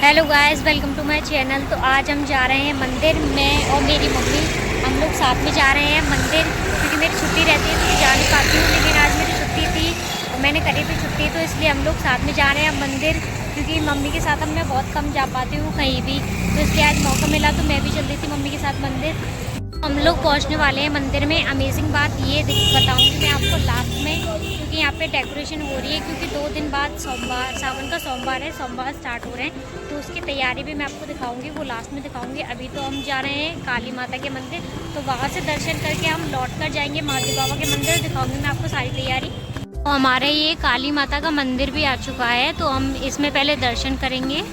Hello guys, welcome to my channel. तो आज हम जा रहे हैं मंदिर में और मेरी मम्मी, हम लोग साथ में जा रहे हैं मंदिर, क्योंकि मेरी छुट्टी रहती है तो जा नहीं पाती हूँ। लेकिन आज मेरी छुट्टी थी और मैंने करी थी छुट्टी, तो इसलिए हम लोग साथ में जा रहे हैं मंदिर। क्योंकि मम्मी के साथ अब मैं बहुत कम जा पाती हूँ कहीं भी, तो इसलिए आज मौका मिला तो मैं भी चल रही थी मम्मी के साथ मंदिर। हम लोग पहुंचने वाले हैं मंदिर में। अमेजिंग बात ये बताऊंगी मैं आपको लास्ट में, क्योंकि यहाँ पे डेकोरेशन हो रही है। क्योंकि 2 दिन बाद सोमवार, सावन का सोमवार है, सोमवार स्टार्ट हो रहे हैं, तो उसकी तैयारी भी मैं आपको दिखाऊंगी, वो लास्ट में दिखाऊंगी। अभी तो हम जा रहे हैं काली माता के मंदिर, तो वहाँ से दर्शन करके हम लौट कर जाएंगे महादेव बाबा के मंदिर। दिखाऊंगी मैं आपको सारी तैयारी। तो हमारे ये काली माता का मंदिर भी आ चुका है, तो हम इसमें पहले दर्शन करेंगे,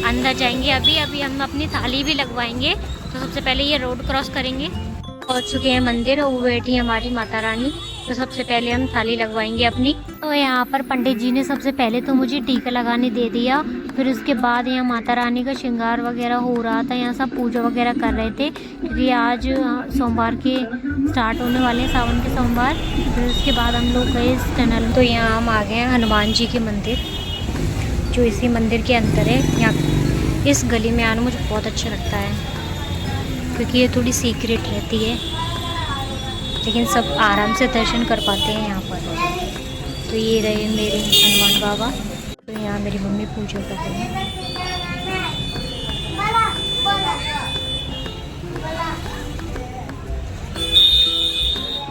अंदर जाएंगे। अभी हम अपनी थाली भी लगवाएंगे। तो सबसे पहले ये रोड क्रॉस करेंगे। पहुंच चुके हैं मंदिर और वो बैठी है हमारी माता रानी। तो सबसे पहले हम थाली लगवाएंगे अपनी। तो यहाँ पर पंडित जी ने सबसे पहले तो मुझे टीका लगाने दे दिया। फिर उसके बाद यहाँ माता रानी का श्रृंगार वगैरह हो रहा था, यहाँ सब पूजा वगैरह कर रहे थे, क्योंकि आज सोमवार के स्टार्ट होने वाले हैं, सावन के सोमवार। फिर उसके बाद हम लोग गए इस टनल। तो यहाँ हम आ गए हैं हनुमान जी के मंदिर, जो इसी मंदिर के अंदर है। यहाँ इस गली में आना मुझे बहुत अच्छा लगता है, क्योंकि ये थोड़ी सीक्रेट रहती है, लेकिन सब आराम से दर्शन कर पाते हैं यहाँ पर। तो ये रहे मेरे हनुमान बाबा। तो यहाँ मेरी मम्मी पूजा कर रही है।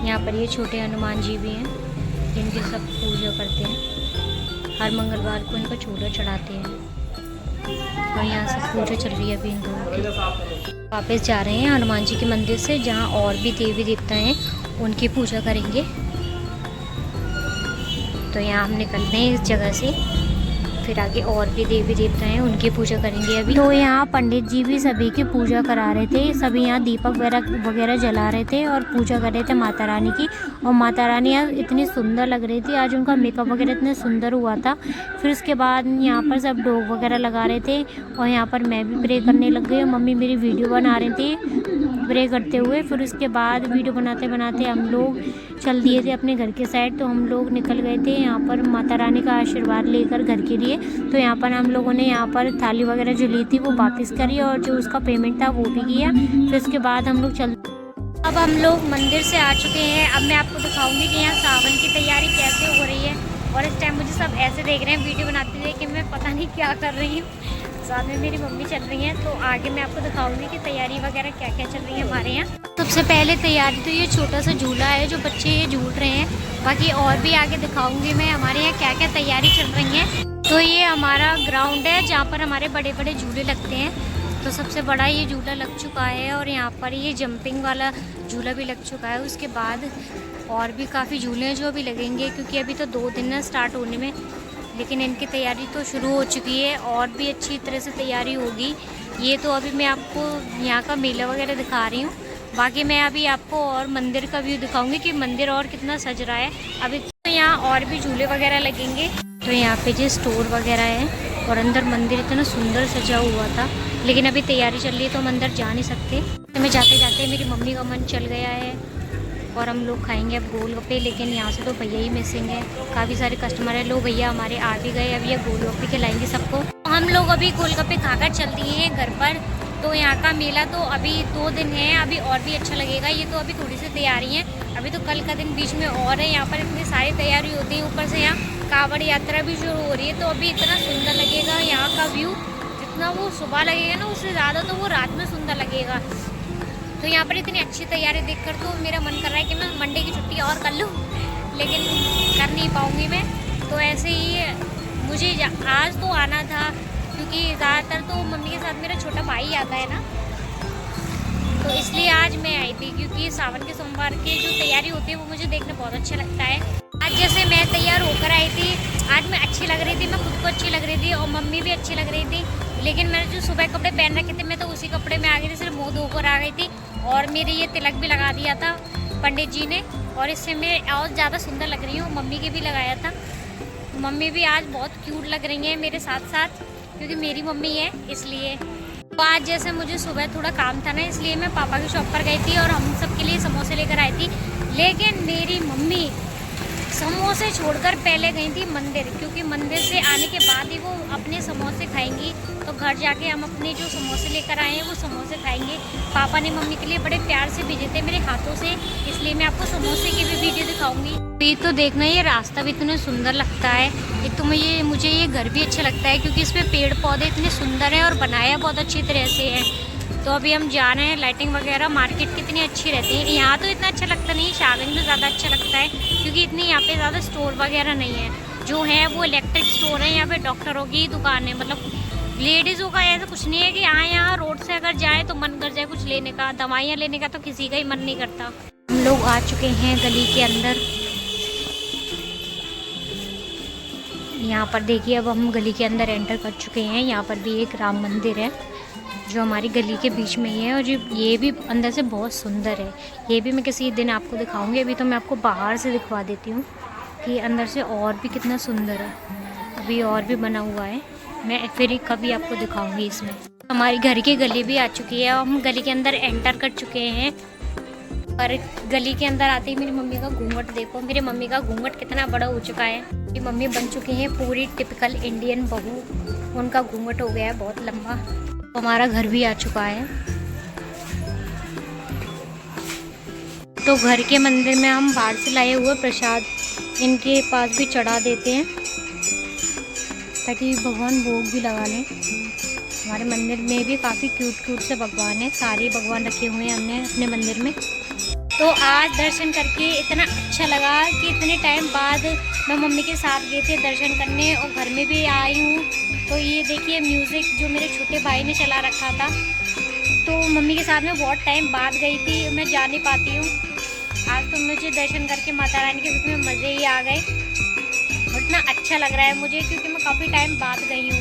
यहाँ पर ये छोटे हनुमान जी भी हैं, जिनकी सब पूजा करते हैं। हर मंगलवार को इनका छोटा चढ़ाते हैं। और यहाँ सब पूजा चल रही है अभी इन दोनों की। वापस जा रहे हैं हनुमान जी के मंदिर से, जहाँ और भी देवी देवता हैं, उनकी पूजा करेंगे। तो यहाँ हम निकल रहे हैं इस जगह से, फिर आगे और भी देवी देवता हैं, उनकी पूजा करेंगे अभी। तो यहाँ पंडित जी भी सभी की पूजा करा रहे थे। सभी यहाँ दीपक वगैरह जला रहे थे और पूजा कर रहे थे माता रानी की। और माता रानी यहाँ इतनी सुंदर लग रही थी, आज उनका मेकअप वगैरह इतना सुंदर हुआ था। फिर उसके बाद यहाँ पर सब डोग वगैरह लगा रहे थे, और यहाँ पर मैं भी प्रे करने लग गई। मम्मी मेरी वीडियो बना रही थी प्रे करते हुए। फिर उसके बाद वीडियो बनाते बनाते हम लोग चल दिए थे अपने घर के साइड। तो हम लोग निकल गए थे यहाँ पर माता रानी का आशीर्वाद लेकर घर के लिए। तो यहाँ पर हम लोगों ने यहाँ पर थाली वगैरह जो ली थी वो वापस करी, और जो उसका पेमेंट था वो भी किया। फिर उसके बाद हम लोग अब हम लोग मंदिर से आ चुके हैं। अब मैं आपको दिखाऊंगी कि यहाँ सावन की तैयारी कैसे हो रही है। और इस टाइम मुझे सब ऐसे देख रहे हैं वीडियो बनाते हुए कि मैं पता नहीं क्या कर रही हूँ। साथ में मेरी मम्मी चल रही हैं। तो आगे मैं आपको दिखाऊंगी कि तैयारी वगैरह क्या क्या चल रही है हमारे यहाँ। सबसे पहले तैयारी तो ये छोटा सा झूला है जो बच्चे ये झूल रहे हैं। बाकी और भी आगे दिखाऊंगी मैं हमारे यहाँ क्या क्या तैयारी चल रही है। तो ये हमारा ग्राउंड है जहाँ पर हमारे बड़े बड़े झूले लगते हैं। तो सबसे बड़ा ये झूला लग चुका है, और यहाँ पर ये जंपिंग वाला झूला भी लग चुका है। उसके बाद और भी काफ़ी झूले हैं जो अभी लगेंगे, क्योंकि अभी तो 2 दिन है स्टार्ट होने में, लेकिन इनकी तैयारी तो शुरू हो चुकी है। और भी अच्छी तरह से तैयारी होगी। ये तो अभी मैं आपको यहाँ का मेला वगैरह दिखा रही हूँ। बाकी मैं अभी आपको और मंदिर का व्यू दिखाऊंगी कि मंदिर और कितना सज रहा है। अभी तो यहाँ और भी झूले वगैरह लगेंगे। तो यहाँ पे जो स्टोर वगैरह है, और अंदर मंदिर इतना सुंदर सजा हुआ था, लेकिन अभी तैयारी चल रही है तो हम अंदर जा नहीं सकते। तो मैं जाते जाते मेरी मम्मी का मन चल गया है, और हम लोग खाएंगे अब गोलगप्पे। लेकिन यहाँ से तो भैया ही मिसिंग है, काफ़ी सारे कस्टमर है। लोग भैया हमारे आ भी गए, अभी ये गोलगप्पे खिलाएंगे सबको। हम लोग अभी गोलगप्पे खाकर चल दिए हैं घर पर। तो यहाँ का मेला तो अभी 2 दिन है, अभी और भी अच्छा लगेगा। ये तो अभी थोड़ी सी तैयारी है, अभी तो कल का दिन बीच में और है। यहाँ पर इतनी सारी तैयारी होती है, ऊपर से यहाँ कांवड़ यात्रा भी शुरू हो रही है। तो अभी इतना सुंदर लगेगा यहाँ का व्यू, जितना वो सुबह लगेगा ना उससे ज़्यादा तो वो रात में सुंदर लगेगा। तो यहाँ पर इतनी अच्छी तैयारी देखकर तो मेरा मन कर रहा है कि मैं मंडे की छुट्टी और कर लूँ, लेकिन कर नहीं पाऊँगी मैं। तो ऐसे ही मुझे आज तो आना था, क्योंकि ज़्यादातर तो मम्मी के साथ मेरा छोटा भाई आता है ना, तो इसलिए आज मैं आई थी। क्योंकि सावन के सोमवार की जो तैयारी होती है वो मुझे देखना बहुत अच्छा लगता है। आज जैसे मैं तैयार होकर आई थी, आज मैं अच्छी लग रही थी, मैं खुद को अच्छी लग रही थी, और मम्मी भी अच्छी लग रही थी। लेकिन मैंने जो सुबह कपड़े पहन रखे थे, मैं तो उसी कपड़े में आ गई थी, सिर्फ मुँह धोकर आ गई थी। और मेरे ये तिलक भी लगा दिया था पंडित जी ने, और इससे मैं और ज़्यादा सुंदर लग रही हूँ। मम्मी के भी लगाया था। मम्मी भी आज बहुत क्यूट लग रही हैं मेरे साथ साथ, क्योंकि मेरी मम्मी है इसलिए। तो आज जैसे मुझे सुबह थोड़ा काम था ना, इसलिए मैं पापा की शॉप पर गई थी और हम सब के लिए समोसे लेकर आई थी। लेकिन मेरी मम्मी समोसे छोड़कर पहले गई थी मंदिर, क्योंकि मंदिर से आने के बाद ही वो अपने समोसे खाएंगी। तो घर जाके हम अपने जो समोसे लेकर आए हैं वो समोसे खाएंगे। पापा ने मम्मी के लिए बड़े प्यार से भेजे थे मेरे हाथों से, इसलिए मैं आपको समोसे की भी वीडियो दिखाऊंगी। ये तो देखना, ये रास्ता भी इतना सुंदर लगता है। एक तो मुझे ये घर भी अच्छा लगता है, क्योंकि इसमें पेड़ पौधे इतने सुंदर हैं और बनाया बहुत अच्छी तरह से है। तो अभी हम जा रहे हैं, लाइटिंग वगैरह, मार्केट कितनी अच्छी रहती है। यहाँ तो इतना अच्छा लगता नहीं, शाहगंज में ज़्यादा अच्छा लगता है, क्योंकि इतनी यहाँ पे ज़्यादा स्टोर वगैरह नहीं है। जो है वो इलेक्ट्रिक स्टोर है, यहाँ पे डॉक्टरों की दुकान है। मतलब लेडीज़ों का ऐसा कुछ नहीं है कि यहाँ रोड से अगर जाए तो मन कर जाए कुछ लेने का, दवाइयाँ लेने का तो किसी का ही मन नहीं करता। हम लोग आ चुके हैं गली के अंदर। यहाँ पर देखिए, अब हम गली के अंदर एंटर कर चुके हैं। यहाँ पर भी एक राम मंदिर है जो हमारी गली के बीच में ही है, और ये भी अंदर से बहुत सुंदर है। ये भी मैं किसी दिन आपको दिखाऊंगी। अभी तो मैं आपको बाहर से दिखवा देती हूँ कि अंदर से और भी कितना सुंदर है। अभी और भी बना हुआ है, मैं फिर कभी आपको दिखाऊंगी। इसमें हमारी घर की गली भी आ चुकी है और हम गली के अंदर एंटर कर चुके हैं। पर गली के अंदर आते ही मेरी मम्मी का घूंघट देखो, मेरी मम्मी का घूंघट कितना बड़ा हो चुका है। मेरी मम्मी बन चुकी हैं पूरी टिपिकल इंडियन बहू। उनका घूंघट हो गया है बहुत लंबा। हमारा घर भी आ चुका है। तो घर के मंदिर में हम बाहर से लाए हुए प्रसाद इनके पास भी चढ़ा देते हैं, ताकि भगवान भोग भी लगा लें। हमारे मंदिर में भी काफ़ी क्यूट से भगवान हैं, सारे भगवान रखे हुए हैं हमने अपने मंदिर में। तो आज दर्शन करके इतना अच्छा लगा कि इतने टाइम बाद मैं मम्मी के साथ गई थी दर्शन करने, और घर में भी आई हूँ। तो ये देखिए म्यूज़िक जो मेरे छोटे भाई ने चला रखा था। तो मम्मी के साथ में बहुत टाइम बाद गई थी, मैं जा नहीं पाती हूँ। आज तो मुझे दर्शन करके माता रानी के उसमें मज़े ही आ गए। और इतना अच्छा लग रहा है मुझे, क्योंकि मैं काफ़ी टाइम बाद गई हूँ।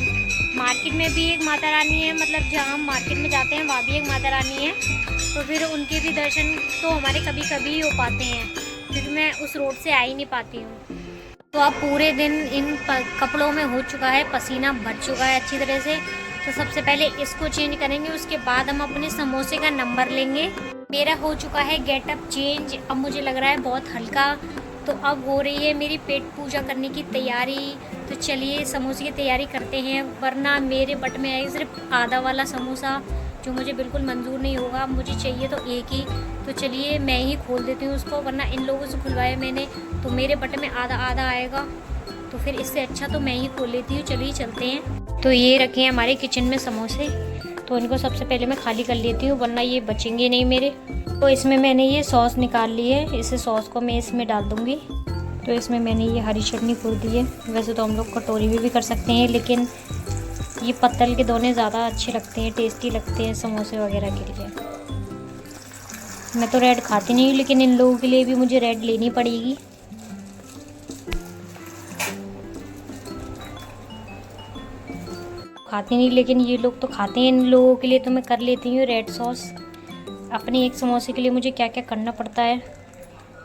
मार्केट में भी एक माता रानी है, मतलब जहाँ हम मार्केट में जाते हैं वहाँ भी एक माता रानी है। तो फिर उनके भी दर्शन तो हमारे कभी कभी ही हो पाते हैं, क्योंकि मैं उस रोड से आ ही नहीं पाती हूँ। तो अब पूरे दिन इन कपड़ों में हो चुका है, पसीना भर चुका है अच्छी तरह से। तो सबसे पहले इसको चेंज करेंगे, उसके बाद हम अपने समोसे का नंबर लेंगे। मेरा हो चुका है गेटअप चेंज, अब मुझे लग रहा है बहुत हल्का। तो अब हो रही है मेरी पेट पूजा करने की तैयारी। तो चलिए समोसे की तैयारी करते हैं, वरना मेरे बट में आएगा सिर्फ आधा वाला समोसा, जो मुझे बिल्कुल मंजूर नहीं होगा। मुझे चाहिए तो एक ही। तो चलिए मैं ही खोल देती हूँ उसको, वरना इन लोगों से खुलवाया मैंने तो मेरे बट में आधा आधा आएगा। तो फिर इससे अच्छा तो मैं ही खोल लेती हूँ। चलिए चलते हैं। तो ये रखे हैं हमारे किचन में समोसे, तो इनको सबसे पहले मैं खाली कर लेती हूँ, वरना ये बचेंगे नहीं मेरे। तो इसमें मैंने ये सॉस निकाल ली है, इसे सॉस को मैं इसमें डाल दूँगी। तो इसमें मैंने ये हरी चटनी खोल दी है। वैसे तो हम लोग कटोरी में भी कर सकते हैं, लेकिन ये पत्तल के दोने ज़्यादा अच्छे लगते हैं, टेस्टी लगते हैं समोसे वगैरह के लिए। मैं तो रेड खाती नहीं हूँ, लेकिन इन लोगों के लिए भी मुझे रेड लेनी पड़ेगी। खाती नहीं, लेकिन ये लोग तो खाते हैं, इन लोगों के लिए तो मैं कर लेती हूँ रेड सॉस। अपने एक समोसे के लिए मुझे क्या क्या करना पड़ता है,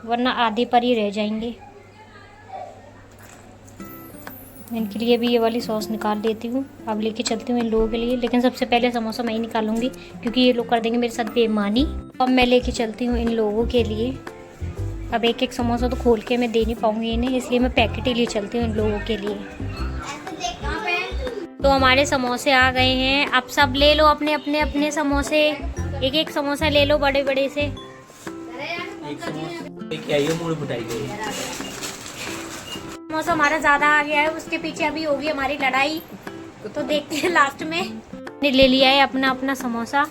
वरना आधे पर ही रह जाएंगे। इनके लिए भी ये वाली सॉस निकाल लेती हूँ, अब लेके चलती हूँ इन लोगों के लिए। लेकिन सबसे पहले समोसा मैं ही निकालूंगी, क्योंकि ये लोग कर देंगे मेरे साथ बेईमानी। अब मैं लेके चलती हूँ इन लोगों के लिए। अब एक एक समोसा तो खोल के मैं दे नहीं पाऊँगी इन्हें, इसलिए मैं पैकेट ही ले चलती हूँ इन लोगों के लिए। तो हमारे समोसे आ गए हैं, अब सब ले लो अपने अपने अपने समोसे। एक एक समोसा ले लो बड़े बड़े से। एक समोसा समोसा हमारा ज़्यादा आ गया है, उसके पीछे अभी होगी हमारी लड़ाई। तो देखते हैं लास्ट में। ने ले लिया है अपना अपना समोसा।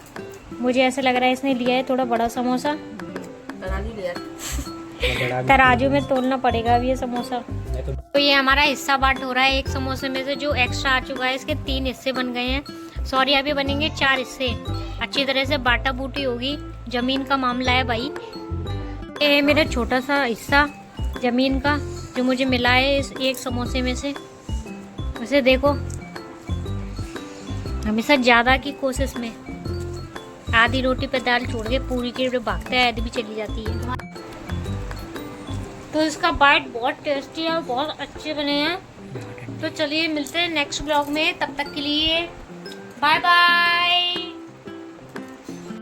मुझे ऐसा लग रहा है इसने लिया है थोड़ा बड़ा समोसा। तराजू में तोलना पड़ेगा अब ये समोसा। तो ये हमारा हिस्सा बांट हो रहा है। एक समोसे में से जो एक्स्ट्रा आ चुका है, इसके 3 हिस्से बन गए हैं। सॉरी, अभी बनेंगे 4 हिस्से। अच्छी तरह से बाटा बूटी होगी, ज़मीन का मामला है भाई। ये है मेरा छोटा सा हिस्सा ज़मीन का, जो मुझे मिला है इस एक समोसे में से। वैसे देखो, हमेशा ज़्यादा की कोशिश में आधी रोटी पे दाल छोड़ के पूरी के भागते हैं, आधी भी चली जाती है। तो इसका बाइट बहुत टेस्टी है और बहुत अच्छे बने हैं। तो चलिए मिलते हैं नेक्स्ट ब्लॉग में, तब तक के लिए बाय बाय।